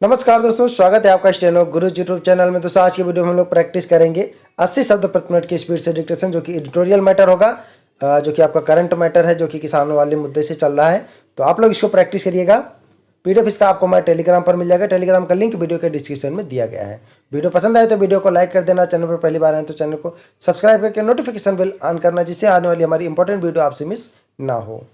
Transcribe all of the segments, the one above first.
नमस्कार दोस्तों, स्वागत है आपका स्टेनो गुरु यूट्यूब चैनल में। दोस्तों आज की वीडियो में हम लोग प्रैक्टिस करेंगे 80 शब्द प्रति मिनट की स्पीड से डिक्टेशन, जो कि एडिटोरियल मैटर होगा, जो कि आपका करंट मैटर है, जो कि किसानों वाले मुद्दे से चल रहा है। तो आप लोग इसको प्रैक्टिस करिएगा। पीडीएफ इसका आपको हमारे टेलीग्राम पर मिल जाएगा। टेलीग्राम का लिंक वीडियो के डिस्क्रिप्शन में दिया गया है। वीडियो पसंद आए तो वीडियो को लाइक कर देना। चैनल पर पहली बार आए तो चैनल को सब्सक्राइब करके नोटिफिकेशन बेल ऑन करना, जिससे आने वाली हमारी इंपॉर्टेंट वीडियो आपसे मिस ना हो।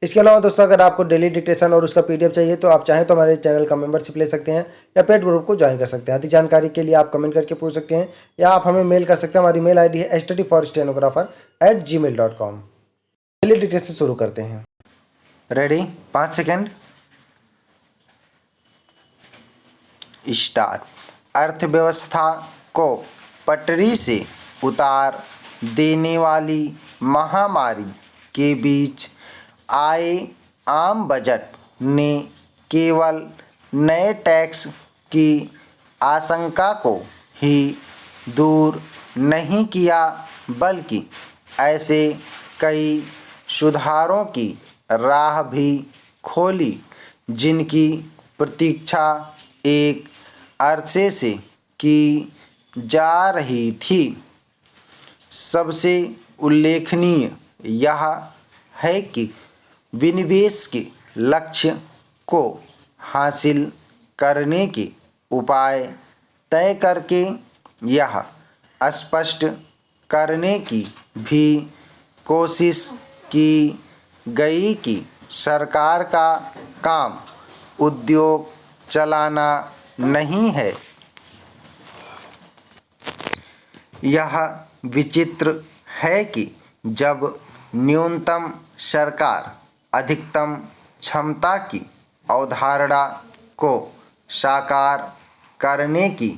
इसके अलावा दोस्तों, अगर आपको डेली डिक्टेशन और उसका पीडीएफ चाहिए तो आप चाहें तो हमारे चैनल का मेंबरशिप ले सकते हैं या पेड ग्रुप को ज्वाइन कर सकते हैं। अधिक जानकारी के लिए आप कमेंट करके पूछ सकते हैं या आप हमें मेल कर सकते हैं। हमारी मेल आईडी है studyforstenographer@gmail.com। डेली डिक्टेशन शुरू करते हैं। रेडी? 5 second, start. अर्थव्यवस्था को पटरी से उतार देने वाली महामारी के बीच आए आम बजट ने केवल नए टैक्स की आशंका को ही दूर नहीं किया, बल्कि ऐसे कई सुधारों की राह भी खोली जिनकी प्रतीक्षा एक अरसे से की जा रही थी। सबसे उल्लेखनीय यह है कि विनिवेश के लक्ष्य को हासिल करने के उपाय तय करके यह स्पष्ट करने की भी कोशिश की गई कि सरकार का काम उद्योग चलाना नहीं है। यह विचित्र है कि जब न्यूनतम सरकार अधिकतम क्षमता की अवधारणा को साकार करने की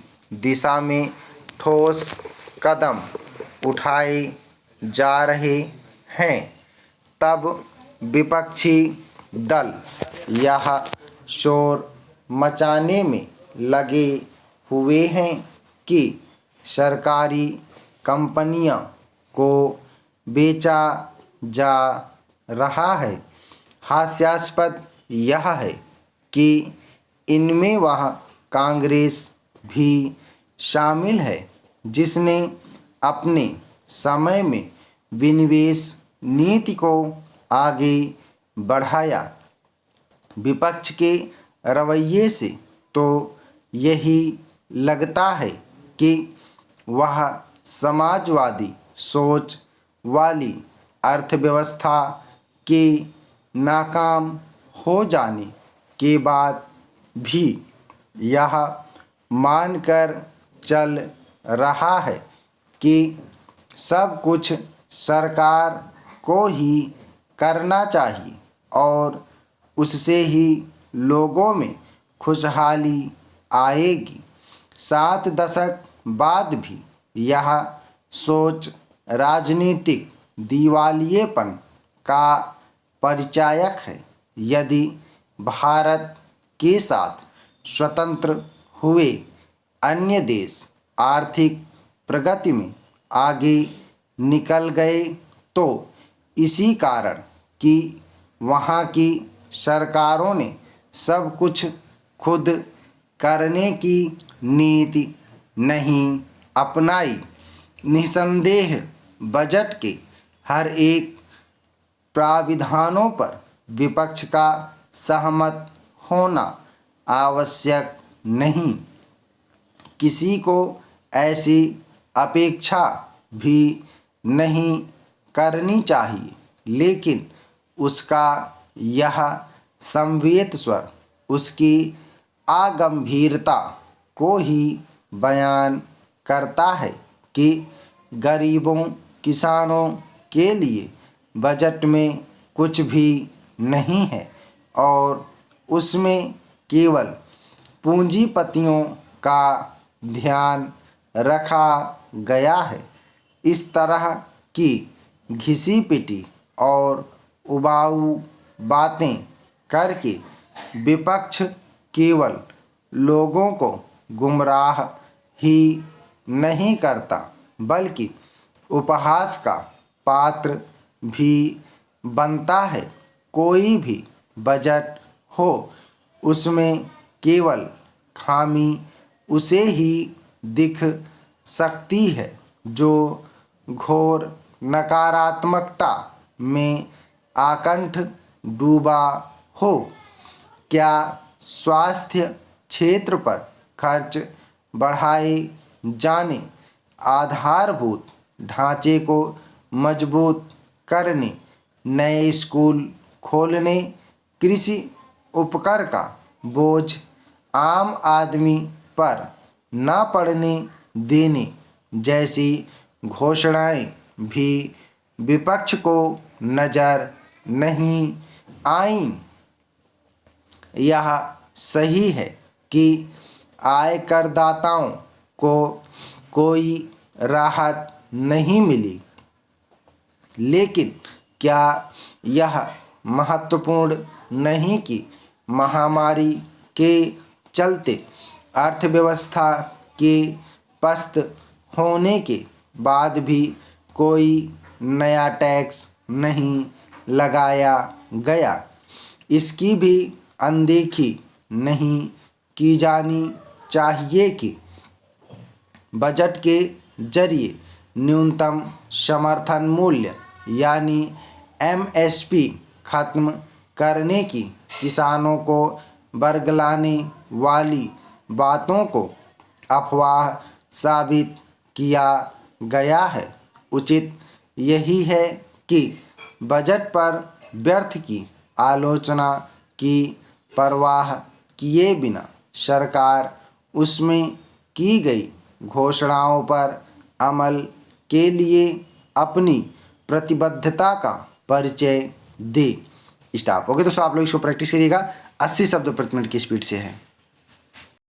दिशा में ठोस कदम उठाए जा रहे हैं, तब विपक्षी दल यह शोर मचाने में लगे हुए हैं कि सरकारी कंपनियों को बेचा जा रहा है। हास्यास्पद यह है कि इनमें वह कांग्रेस भी शामिल है, जिसने अपने समय में विनिवेश नीति को आगे बढ़ाया। विपक्ष के रवैये से तो यही लगता है कि वह समाजवादी सोच वाली अर्थव्यवस्था के नाकाम हो जाने के बाद भी यह मानकर चल रहा है कि सब कुछ सरकार को ही करना चाहिए और उससे ही लोगों में खुशहाली आएगी। 7 दशक बाद भी यह सोच राजनीतिक दिवालियेपन का परिचायक है। यदि भारत के साथ स्वतंत्र हुए अन्य देश आर्थिक प्रगति में आगे निकल गए तो इसी कारण कि वहाँ की सरकारों ने सब कुछ खुद करने की नीति नहीं अपनाई। निसंदेह बजट के हर एक प्राविधानों पर विपक्ष का सहमत होना आवश्यक नहीं। किसी को ऐसी अपेक्षा भी नहीं करनी चाहिए, लेकिन उसका यह संवेद स्वर उसकी अगंभीरता को ही बयान करता है कि गरीबों किसानों के लिए बजट में कुछ भी नहीं है और उसमें केवल पूंजीपतियों का ध्यान रखा गया है। इस तरह की घिसी पिटी और उबाऊ बातें करके विपक्ष केवल लोगों को गुमराह ही नहीं करता, बल्कि उपहास का पात्र भी बनता है। कोई भी बजट हो, उसमें केवल खामी उसे ही दिख सकती है जो घोर नकारात्मकता में आकंठ डूबा हो। क्या स्वास्थ्य क्षेत्र पर खर्च बढ़ाए जाने, आधारभूत ढांचे को मजबूत करने, नए स्कूल खोलने, कृषि उपकर का बोझ आम आदमी पर न पड़ने देने जैसी घोषणाएं भी विपक्ष को नजर नहीं आईं। यह सही है कि आयकरदाताओं को कोई राहत नहीं मिली, लेकिन क्या यह महत्वपूर्ण नहीं कि महामारी के चलते अर्थव्यवस्था के पस्त होने के बाद भी कोई नया टैक्स नहीं लगाया गया, इसकी भी अनदेखी नहीं की जानी चाहिए कि बजट के जरिए न्यूनतम समर्थन मूल्य यानी एमएसपी खत्म करने की किसानों को बरगलाने वाली बातों को अफवाह साबित किया गया है। उचित यही है कि बजट पर व्यर्थ की आलोचना की परवाह किए बिना सरकार उसमें की गई घोषणाओं पर अमल के लिए अपनी प्रतिबद्धता का परिचय दे। स्टॉप। ओके दोस्तों, आप लोग इसको प्रैक्टिस करिएगा। 80 शब्द प्रति मिनट की स्पीड से है।